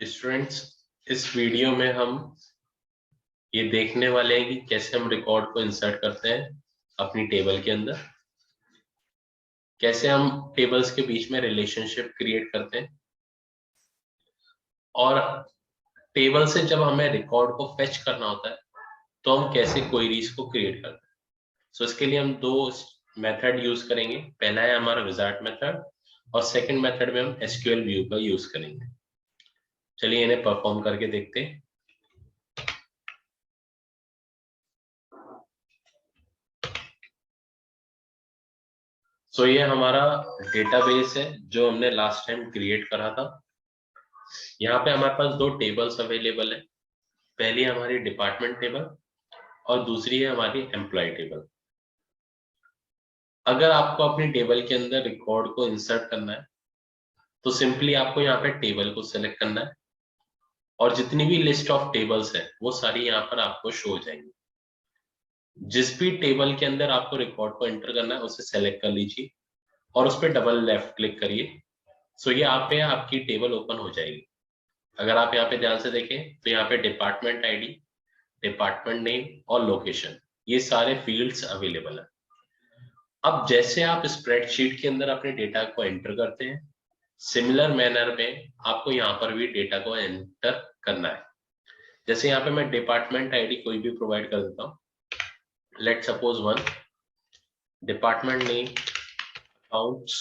Students, इस video में हम ये देखने वाले हैं कि कैसे हम रिकॉर्ड को इंसर्ट करते हैं अपनी टेबल के अंदर, कैसे हम टेबल्स के बीच में रिलेशनशिप क्रिएट करते हैं और टेबल से जब हमें रिकॉर्ड को फेच करना होता है तो हम कैसे क्वेरीज को क्रिएट करते हैं। सो इसके लिए हम दो मेथड यूज करेंगे। पहला है हमारा विजार्ड मेथड और सेकंड मेथड में हम एसक्यूएल व्यू का यूज करेंगे। चलिए इन्हें परफॉर्म करके देखते हैं। सो ये हमारा डेटाबेस है जो हमने लास्ट टाइम क्रिएट करा था। यहाँ पे हमारे पास दो टेबल्स अवेलेबल है। पहली हमारी डिपार्टमेंट टेबल और दूसरी है हमारी एम्प्लॉय टेबल। अगर आपको अपनी टेबल के अंदर रिकॉर्ड को इंसर्ट करना है तो सिंपली आपको यहाँ पे टेबल को सिलेक्ट करना है और जितनी भी लिस्ट ऑफ टेबल्स है वो सारी यहाँ पर आपको शो हो जाएंगी। जिस भी टेबल के अंदर आपको रिकॉर्ड को एंटर करना है उसे सेलेक्ट कर लीजिए और उस पर डबल लेफ्ट क्लिक करिए। सो ये आप पे आपकी टेबल ओपन हो जाएगी। अगर आप यहाँ पे ध्यान से देखें तो यहाँ पे डिपार्टमेंट आईडी, डिपार्टमेंट नेम और लोकेशन, ये सारे फील्ड्स अवेलेबल है। अब जैसे आप स्प्रेडशीट के अंदर अपने डेटा को एंटर करते हैं, सिमिलर मैनर में आपको यहाँ पर भी डेटा को एंटर करना है। जैसे यहाँ पे मैं डिपार्टमेंट आईडी कोई भी प्रोवाइड कर देता हूँ, let suppose 1, department name accounts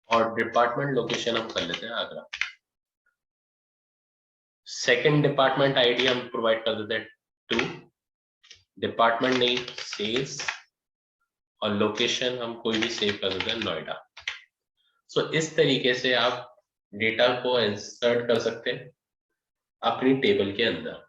और डिपार्टमेंट लोकेशन हम कर लेते हैं आगरा। सेकंड डिपार्टमेंट आईडी हम प्रोवाइड कर देते हैं 2, डिपार्टमेंट नेम सेल्स और लोकेशन हम कोई भी सेव कर देते हैं नोएडा। सो इस तरीके से आप डेटा को इंसर्ट कर सकते हैं अपनी टेबल के अंदर।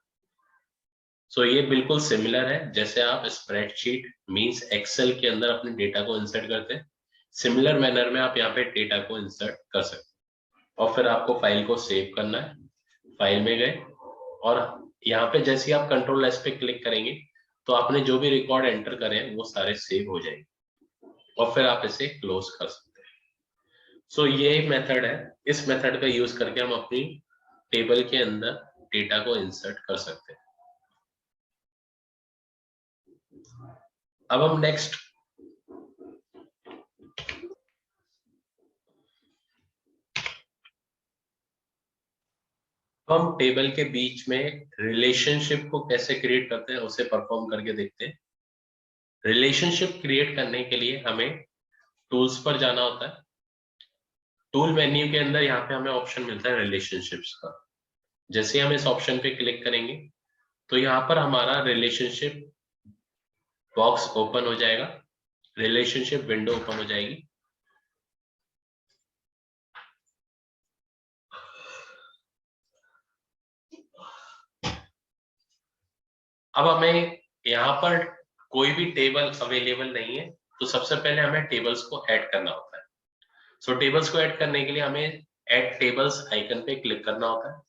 सो ये बिल्कुल सिमिलर है जैसे आप स्प्रेडशीट मींस एक्सेल के अंदर अपने डेटा को इंसर्ट करते हैं। सिमिलर मैनर में आप यहाँ पे डेटा को इंसर्ट कर सकते हैं और फिर आपको फाइल को सेव करना है। फाइल में गए और यहाँ पे जैसे ही आप कंट्रोल एस पे क्लिक करेंगे तो आपने जो भी रिकॉर्ड एंटर करे हैं वो सारे सेव हो जाएंगे और फिर आप इसे क्लोज कर सकते हैं। सो ये मेथड है। इस मेथड का यूज करके हम अपनी टेबल के अंदर डेटा को इंसर्ट कर सकते हैं। अब हम नेक्स्ट हम टेबल के बीच में रिलेशनशिप को कैसे क्रिएट करते हैं उसे परफॉर्म करके देखते हैं। रिलेशनशिप क्रिएट करने के लिए हमें टूल्स पर जाना होता है। टूल मेन्यू के अंदर यहाँ पे हमें ऑप्शन मिलता है रिलेशनशिप्स का। जैसे हम इस ऑप्शन पे क्लिक करेंगे तो यहाँ पर हमारा रिलेशनशिप बॉक्स ओपन हो जाएगा, रिलेशनशिप विंडो ओपन हो जाएगी। अब हमें यहाँ पर कोई भी टेबल अवेलेबल नहीं है तो सबसे पहले हमें टेबल्स को ऐड करना होता है। सो टेबल्स को ऐड करने के लिए हमें ऐड टेबल्स आइकन पे क्लिक करना होता है।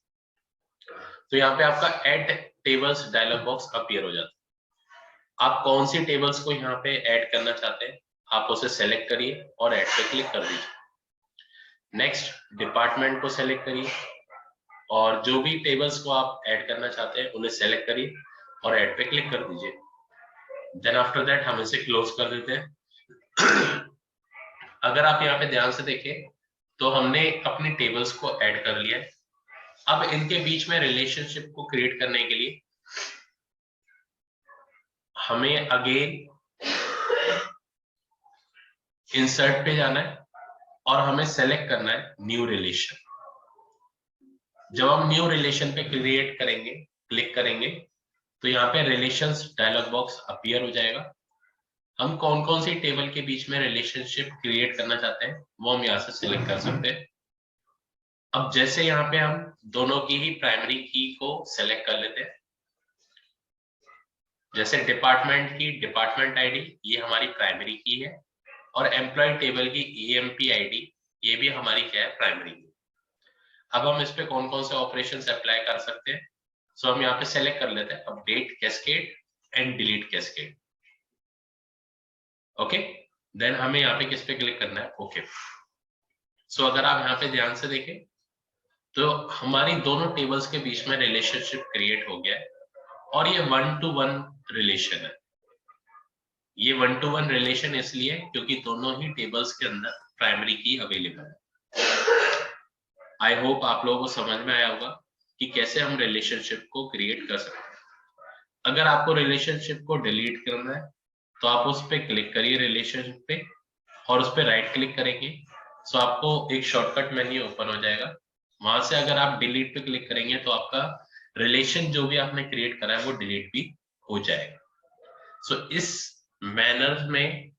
तो यहाँ पे आपका add tables dialog box appear हो जाता है। आप कौन सी टेबल्स को यहाँ पे ऐड करना चाहते हैं आप उसे सेलेक्ट करिए और ऐड पे क्लिक कर दीजिए। नेक्स्ट डिपार्टमेंट को सेलेक्ट करिए और जो भी टेबल्स को आप ऐड करना चाहते हैं उन्हें सेलेक्ट करिए और ऐड पे क्लिक कर दीजिए। देन आफ्टर दैट हम इसे क्लोज कर देते हैं। अगर आप यहाँ पे ध्यान से देखें तो हमने अपनी टेबल्स को ऐड कर लिया है। अब इनके बीच में रिलेशनशिप को क्रिएट करने के लिए हमें अगेन इंसर्ट पे जाना है और हमें सेलेक्ट करना है न्यू रिलेशन। जब हम न्यू रिलेशन पे क्रिएट करेंगे, क्लिक करेंगे तो यहाँ पे रिलेशंस डायलॉग बॉक्स अपीयर हो जाएगा। हम कौन कौन सी टेबल के बीच में रिलेशनशिप क्रिएट करना चाहते हैं वो हम यहाँ से सिलेक्ट कर सकते हैं। अब जैसे यहाँ पे हम दोनों की ही प्राइमरी की को सेलेक्ट कर लेते हैं। जैसे डिपार्टमेंट की डिपार्टमेंट आईडी ये हमारी प्राइमरी की है और एम्प्लॉय टेबल की ईएमपी आईडी ये भी हमारी क्या है, प्राइमरी की। अब हम इस पे कौन कौन से ऑपरेशंस अप्लाई कर सकते हैं। सो हम यहाँ पे सेलेक्ट कर लेते हैं update cascade and delete cascade. Okay, then हमें यहाँ पे किस पे क्लिक करना है, ओके। सो अगर आप यहाँ पे ध्यान से देखें तो हमारी दोनों टेबल्स के बीच में रिलेशनशिप क्रिएट हो गया है और ये 1-to-1 रिलेशन है। ये 1-to-1 रिलेशन इसलिए क्योंकि दोनों ही टेबल्स के अंदर प्राइमरी की अवेलेबल है। आई होप आप लोगों को समझ में आया होगा कि कैसे हम रिलेशनशिप को क्रिएट कर सकते हैं। अगर आपको रिलेशनशिप को डिलीट करना है तो आप उस पर क्लिक करिए रिलेशनशिप पे और उस पर राइट क्लिक करेंगे तो आपको एक शॉर्टकट मेन्यू ओपन हो जाएगा। वहां से अगर आप डिलीट पे क्लिक करेंगे तो आपका रिलेशन जो भी आपने क्रिएट करा है वो डिलीट भी हो जाएगा। सो इस मैनर में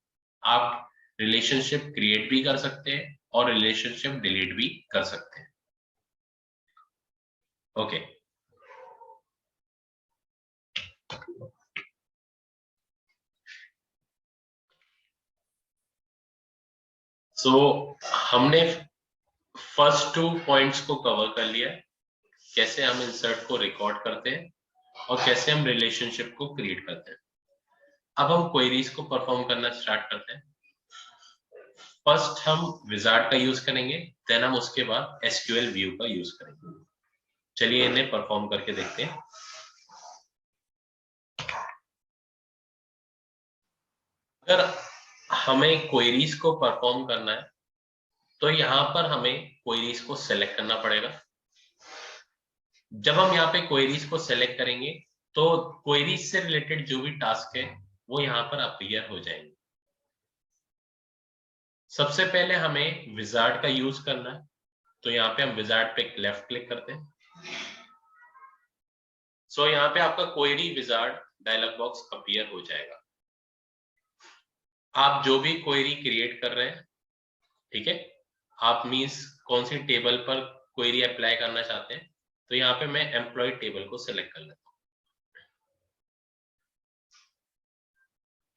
आप रिलेशनशिप क्रिएट भी कर सकते हैं और रिलेशनशिप डिलीट भी कर सकते हैं। ओके सो हमने फर्स्ट 2 पॉइंट्स को कवर कर लिया है, कैसे हम इंसर्ट को रिकॉर्ड करते हैं और कैसे हम रिलेशनशिप को क्रिएट करते हैं। अब हम क्वेरीज को परफॉर्म करना स्टार्ट करते हैं। फर्स्ट हम विजार्ड का यूज करेंगे, देन हम उसके बाद एसक्यूएल व्यू का यूज करेंगे। चलिए इन्हें परफॉर्म करके देखते हैं। अगर हमें क्वेरीज को परफॉर्म करना है तो यहाँ पर हमें क्वेरीज को सेलेक्ट करना पड़ेगा। जब हम यहाँ पे क्वेरीज को सेलेक्ट करेंगे तो क्वेरीज से रिलेटेड जो भी टास्क है वो यहाँ पर अपीयर हो जाएंगे। सबसे पहले हमें विजार्ड का यूज करना है, तो यहाँ पे हम विजार्ड पे लेफ्ट क्लिक करते हैं। सो यहाँ पे आपका query wizard dialog box appear हो जाएगा। आप जो भी क्वेरी क्रिएट कर रहे हैं, ठीक है, आप मीन्स कौन सी टेबल पर क्वेरी अप्लाई करना चाहते हैं, तो यहाँ पे मैं एम्प्लॉय टेबल को सिलेक्ट कर लेता हूँ।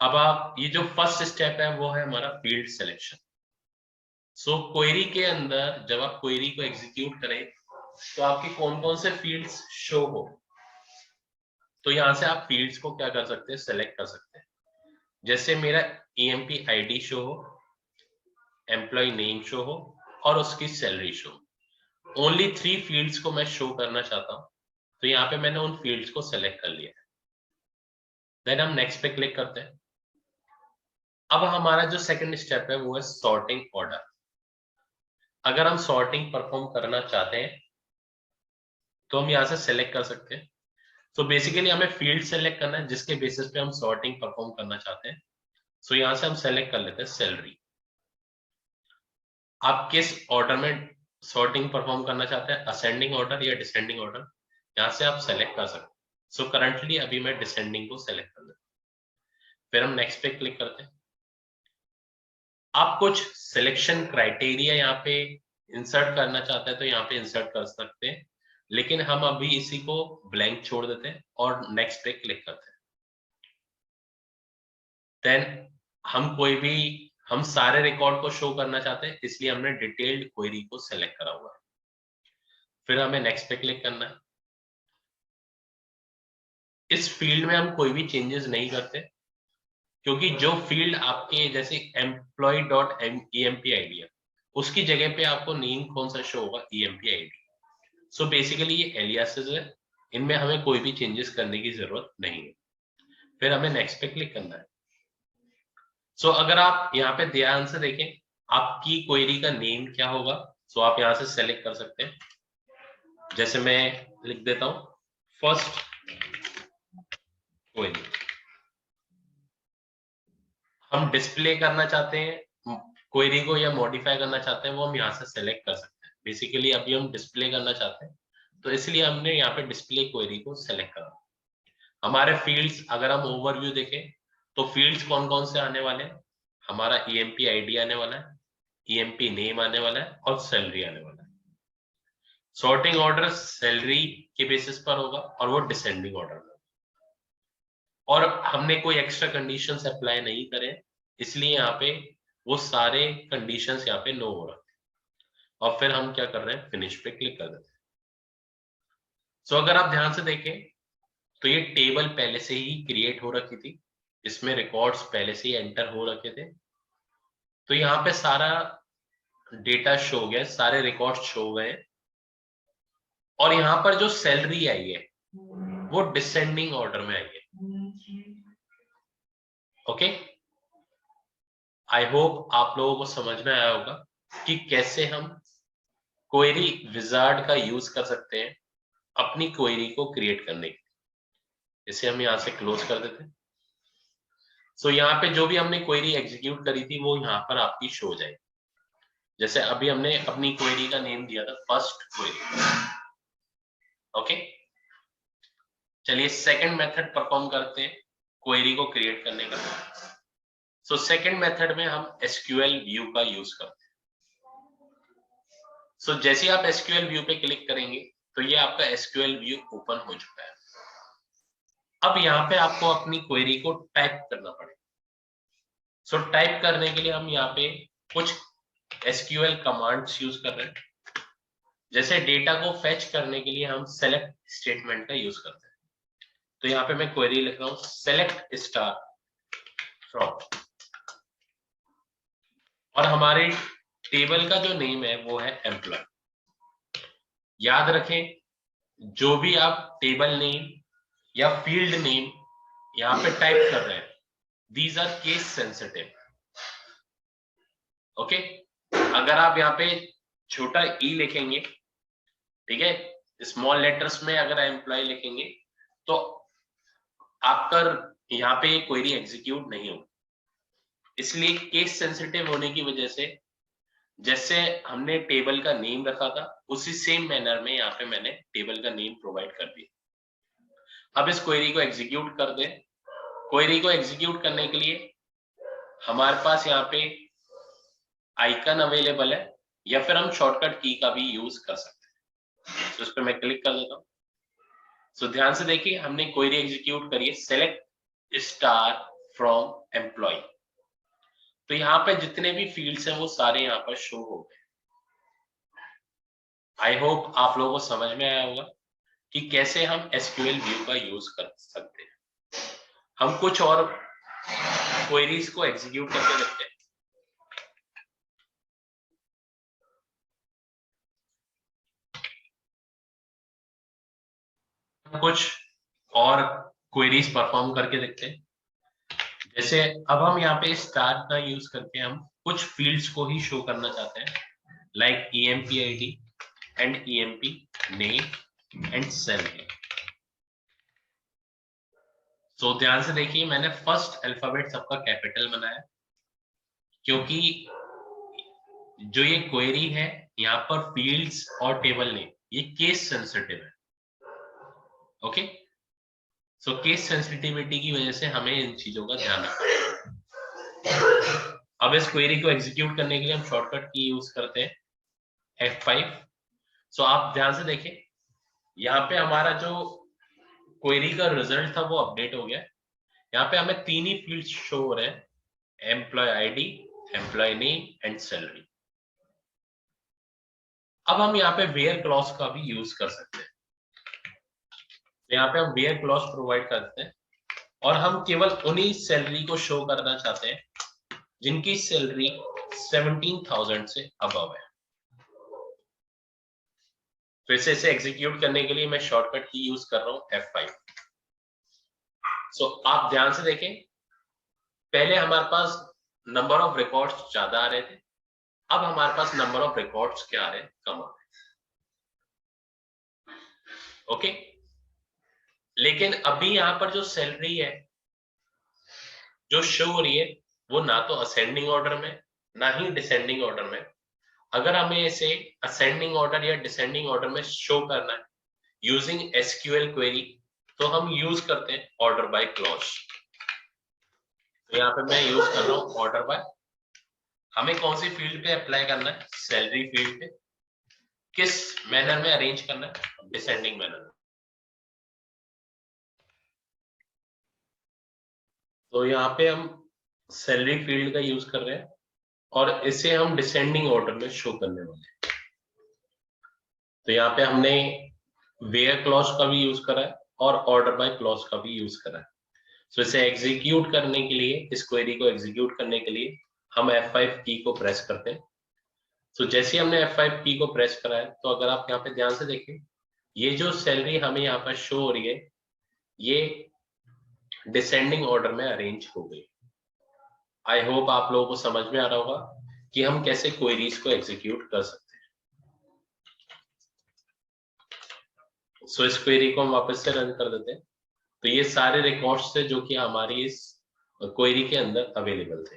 अब आप ये जो फर्स्ट स्टेप है वो है हमारा फील्ड सिलेक्शन। सो क्वेरी के अंदर जब आप क्वेरी को एग्जीक्यूट करें तो आपके कौन कौन से फील्ड्स शो हो, तो यहाँ से आप फील्ड्स को क्या कर सकते हैं, सेलेक्ट कर सकते हैं। जैसे मेरा EMP ID शो हो, एम्प्लॉय नेम शो हो और उसकी सैलरी शो। ओनली 3 फील्ड्स को मैं शो करना चाहता हूँ, तो यहाँ पे मैंने उन फील्ड्स को सेलेक्ट कर लिया है। देन हम नेक्स्ट पे क्लिक करते हैं। अब हमारा जो सेकंड स्टेप है वो है सॉर्टिंग ऑर्डर। अगर हम सॉर्टिंग परफॉर्म करना चाहते हैं तो हम यहाँ से सेलेक्ट कर सकते हैं। तो बेसिकली हमें फील्ड सेलेक्ट करना है जिसके बेसिस पे हम सॉर्टिंग परफॉर्म करना चाहते हैं। सो यहाँ से हम सेलेक्ट कर लेते हैं सैलरी। आप किस ऑर्डर में सॉर्टिंग परफॉर्म करना चाहते हैं, असेंडिंग ऑर्डर या डिसेंडिंग ऑर्डर, यहाँ से आप सेलेक्ट कर सकते हैं। सो करंटली अभी मैं डिसेंडिंग को सेलेक्ट कर लेता हूँ। फिर हम नेक्स्ट पे क्लिक करते हैं। आप कुछ सिलेक्शन क्राइटेरिया यहाँ पे इंसर्ट करना चाहते हैं तो यहाँ पे इंसर्ट कर सकते हैं, लेकिन हम अभी इसी को ब्लैंक छोड़ देते हैं और नेक्स्ट पे क्लिक करते हैं। देन हम सारे रिकॉर्ड को शो करना चाहते हैं, इसलिए हमने डिटेल्ड क्वेरी को सेलेक्ट करा हुआ है। फिर हमें नेक्स्ट पे क्लिक करना है। इस फील्ड में हम कोई भी चेंजेस नहीं करते, क्योंकि जो फील्ड आपके जैसे employee.emp ID है उसकी जगह पे आपको नेम कौन सा शो होगा, EMP ID। सो बेसिकली ये एलियासेस है, इनमें हमें कोई भी चेंजेस करने की जरूरत नहीं है। फिर हमें नेक्स्ट पे क्लिक करना है। सो अगर आप यहाँ पे ध्यान से देखें आपकी क्वेरी का नेम क्या होगा, सो आप यहाँ से सेलेक्ट कर सकते हैं। जैसे मैं लिख देता हूं फर्स्ट क्वेरी। हम डिस्प्ले करना चाहते हैं क्वेरी को या मॉडिफाई करना चाहते हैं वो हम यहाँ से सेलेक्ट कर सकते हैं। बेसिकली अभी हम डिस्प्ले करना चाहते हैं तो इसलिए हमने यहाँ पे डिस्प्ले क्वेरी को सेलेक्ट करा। हमारे फील्ड्स अगर हम ओवरव्यू देखें तो फील्ड्स कौन कौन से आने वाले हैं, हमारा EMP ID आने वाला है, EMP नेम आने वाला है और सैलरी आने वाला है। सॉर्टिंग ऑर्डर सैलरी के बेसिस पर होगा और वो डिसेंडिंग ऑर्डर में, और हमने कोई एक्स्ट्रा कंडीशंस अप्लाई नहीं करे इसलिए यहाँ पे वो सारे कंडीशंस यहाँ पे नो हो रहा है। और फिर हम क्या कर रहे हैं, फिनिश पे क्लिक कर देते हैं। सो अगर आप ध्यान से देखें तो ये टेबल पहले से ही क्रिएट हो रखी थी, इसमें रिकॉर्ड्स पहले से ही एंटर हो रखे थे, तो यहाँ पे सारा डेटा शो हो गया, सारे रिकॉर्ड्स शो हो गए। और यहाँ पर जो सैलरी आई है वो डिसेंडिंग ऑर्डर में आई है। ओके, आई होप आप लोगों को समझ में आया होगा कि कैसे हम क्वेरी विजार्ड का यूज कर सकते हैं अपनी क्वेरी को क्रिएट करने के लिए। इसे हम यहाँ से क्लोज कर देते हैं। सो यहाँ पे जो भी हमने क्वेरी एग्जीक्यूट करी थी वो यहाँ पर आपकी शो हो जाएगी। जैसे अभी हमने अपनी क्वेरी का नेम दिया था फर्स्ट क्वेरी। ओके, चलिए सेकंड मेथड परफॉर्म करते हैं क्वेरी को क्रिएट करने का। सो सेकंड मेथड में हम एसक्यूएल व्यू का यूज करते हैं। सो जैसे आप एसक्यूएल व्यू पे क्लिक करेंगे तो ये आपका एसक्यूएल व्यू ओपन हो चुका है। अब यहाँ पे आपको अपनी क्वेरी को टाइप करना पड़ेगा। सो टाइप करने के लिए हम यहाँ पे कुछ एसक्यूएल कमांड्स यूज कर रहे हैं। जैसे डेटा को फेच करने के लिए हम सेलेक्ट स्टेटमेंट का यूज करते हैं। तो यहाँ पे मैं क्वेरी लिख रहा हूं सेलेक्ट स्टार फ्रॉम, और हमारे टेबल का जो नेम है वो है एम्प्लॉय। याद रखें, जो भी आप टेबल नेम या फील्ड नेम यहाँ पे टाइप कर रहे हैं, these are case sensitive. Okay, अगर आप यहाँ पे छोटा ई लिखेंगे, ठीक है, स्मॉल लेटर्स में अगर एम्प्लॉय लिखेंगे तो आपका यहाँ पे क्वेरी एग्जीक्यूट नहीं होगी। इसलिए केस सेंसिटिव होने की वजह से जैसे हमने टेबल का नेम रखा था उसी सेम मैनर में यहाँ पे मैंने टेबल का नेम प्रोवाइड कर दिया। अब इस क्वेरी को एग्जीक्यूट कर दें। क्वेरी को एग्जीक्यूट करने के लिए हमारे पास यहाँ पे आइकन अवेलेबल है, या फिर हम शॉर्टकट की का भी यूज कर सकते हैं। तो इस पर मैं क्लिक कर देता हूँ। सो ध्यान से देखिए, हमने क्वेरी एग्जीक्यूट करी है सेलेक्ट स्टार फ्रॉम एम्प्लॉय। तो यहाँ पे जितने भी फील्ड्स हैं वो सारे यहाँ पर शो हो गए। आई होप आप लोगों को समझ में आया होगा कि कैसे हम एसक्यूएल व्यू का यूज कर सकते हैं। हम कुछ और क्वेरीज को एग्जीक्यूट करके देखते हैं। कुछ और क्वेरीज परफॉर्म करके देखते हैं। जैसे अब हम यहाँ पे स्टार का यूज करके हम कुछ फील्ड्स को ही शो करना चाहते हैं, like EMP ID and EMP name and salary. So ध्यान से देखिए, मैंने फर्स्ट अल्फाबेट सबका कैपिटल बनाया क्योंकि जो ये क्वेरी है यहाँ पर फील्ड्स और टेबल नेम ये केस सेंसिटिव है। ओके, सो केस सेंसिटिविटी की वजह से हमें इन चीजों का ध्यान रखना है। अब इस क्वेरी को एग्जीक्यूट करने के लिए हम शॉर्टकट की यूज करते हैं F5। सो आप ध्यान से देखिए, यहाँ पे हमारा जो क्वेरी का रिजल्ट था वो अपडेट हो गया। यहाँ पे हमें तीन ही फील्ड्स शो हो रहे हैं, employee ID, employee name and salary. अब हम यहाँ पे वेयर क्लॉज का भी यूज कर सकते हैं। यहाँ पे हम वेयर क्लॉज प्रोवाइड करते हैं और हम केवल उन्हीं सैलरी को शो करना चाहते हैं जिनकी सैलरी 17,000 से अबव है। फिर से इसे एग्जीक्यूट करने के लिए मैं शॉर्टकट की यूज कर रहा हूं F5। सो आप ध्यान से देखें, पहले हमारे पास नंबर ऑफ रिकॉर्ड्स ज्यादा आ रहे थे, अब हमारे पास नंबर ऑफ रिकॉर्ड्स क्या आ रहे हैं, कम आ रहे हैं। ओके, लेकिन अभी यहाँ पर जो सैलरी है जो शो हो रही है वो ना तो असेंडिंग ऑर्डर में ना ही डिसेंडिंग ऑर्डर में। अगर हमें इसे असेंडिंग ऑर्डर या डिसेंडिंग ऑर्डर में शो करना है यूजिंग एसक्यूएल क्वेरी, तो हम यूज करते हैं ऑर्डर बाय क्लॉज। तो यहाँ पे मैं यूज कर रहा हूँ ऑर्डर बाय। हमें कौन सी फील्ड पे अप्लाई करना है, सैलरी फील्ड पे। किस मैनर में अरेंज करना है, डिसेंडिंग मैनर में। तो यहाँ पे हम सैलरी फील्ड का यूज कर रहे हैं और इसे हम डिसेंडिंग ऑर्डर में शो करने वाले हैं। तो यहाँ पे हमने वेयर क्लॉज का भी यूज करा है और ऑर्डर बाय क्लॉज का भी यूज करा है। तो इसे एग्जीक्यूट करने के लिए, इस क्वेरी को एग्जीक्यूट करने के लिए हम F5 की को प्रेस करते हैं। तो जैसे ही हमने F5 की को प्रेस करा है, तो अगर आप यहाँ पे ध्यान से देखें ये जो सैलरी हमें यहाँ पर शो हो रही है ये डिसेंडिंग ऑर्डर में अरेंज हो गई। आई होप आप लोगों को समझ में आ रहा होगा कि हम कैसे क्वेरीज को एग्जीक्यूट कर सकते हैं। सो इस क्वेरी को हम वापस से रन कर देते हैं। तो ये सारे रिकॉर्ड्स थे जो कि हमारी इस क्वेरी के अंदर अवेलेबल थे।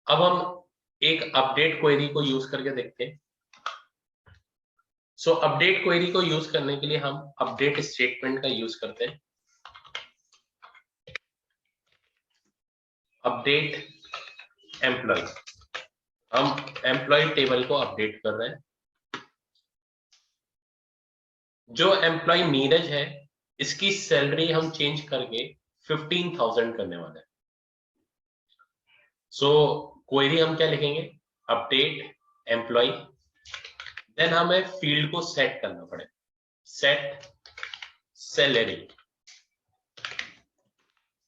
अब हम एक अपडेट क्वेरी को यूज करके देखते हैं। सो अपडेट क्वेरी को यूज करने के लिए हम अपडेट स्टेटमेंट का यूज करते हैं। अपडेट एम्प्लॉय, हम एम्प्लॉय टेबल को अपडेट कर रहे हैं। जो एम्प्लॉय नीरज है इसकी सैलरी हम चेंज करके 15,000 करने वाले हैं। सो क्वेरी हम क्या लिखेंगे, अपडेट एम्प्लॉय, देन हमें फील्ड को सेट करना पड़ेगा, सेट सैलरी,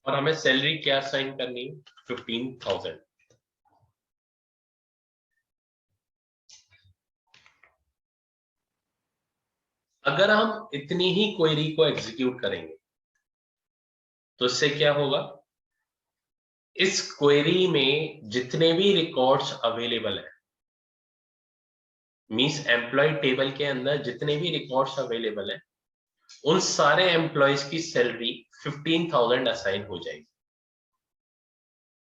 और हमें सैलरी क्या साइन करनी है, 15,000। अगर हम इतनी ही क्वेरी को एग्जीक्यूट करेंगे तो इससे क्या होगा, इस क्वेरी में जितने भी रिकॉर्ड्स अवेलेबल है, मींस एम्प्लॉय टेबल के अंदर जितने भी रिकॉर्ड्स अवेलेबल है, उन सारे एम्प्लॉयज की सैलरी 15,000 असाइन हो जाएगी।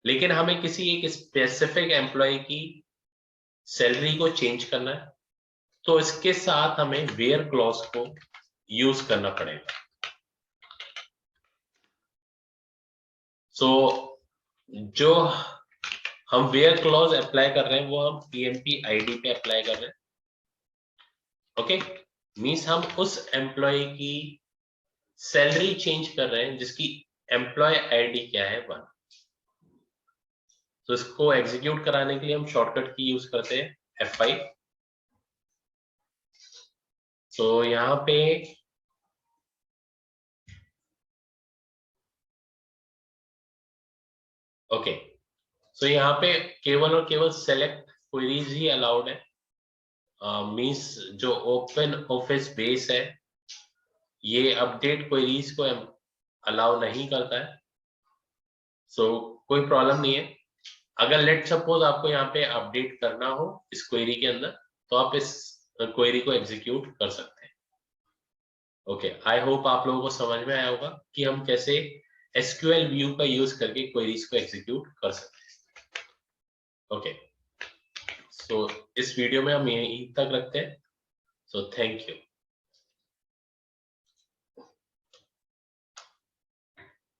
लेकिन हमें किसी एक स्पेसिफिक एम्प्लॉय की सैलरी को चेंज करना है, तो इसके साथ हमें वेयर क्लॉज को यूज करना पड़ेगा। सो जो हम वेयर क्लॉज अप्लाई कर रहे हैं वो हम पीएमपी आईडी पे अप्लाई कर रहे हैं। ओके, मींस हम उस एम्प्लॉय की सैलरी चेंज कर रहे हैं जिसकी एम्प्लॉय आईडी क्या है 1। तो इसको एग्जीक्यूट कराने के लिए हम शॉर्टकट की यूज करते हैं F5। तो यहाँ पे ओके, सो यहाँ पे केवल और केवल सेलेक्ट क्वेरीज ही अलाउड है। मींस जो ओपन ऑफिस बेस है ये अपडेट क्वेरीज को अलाउ नहीं करता है। सो कोई प्रॉब्लम नहीं है। अगर लेट सपोज आपको यहाँ पे अपडेट करना हो इस क्वेरी के अंदर तो आप इस क्वेरी को एग्जीक्यूट कर सकते हैं। ओके, आई होप आप लोगों को समझ में आया होगा कि हम कैसे एसक्यूएल व्यू का यूज करके क्वेरीज को एग्जीक्यूट कर सकते हैं। ओके, सो इस वीडियो में हम यहीं तक रखते हैं। So thank you.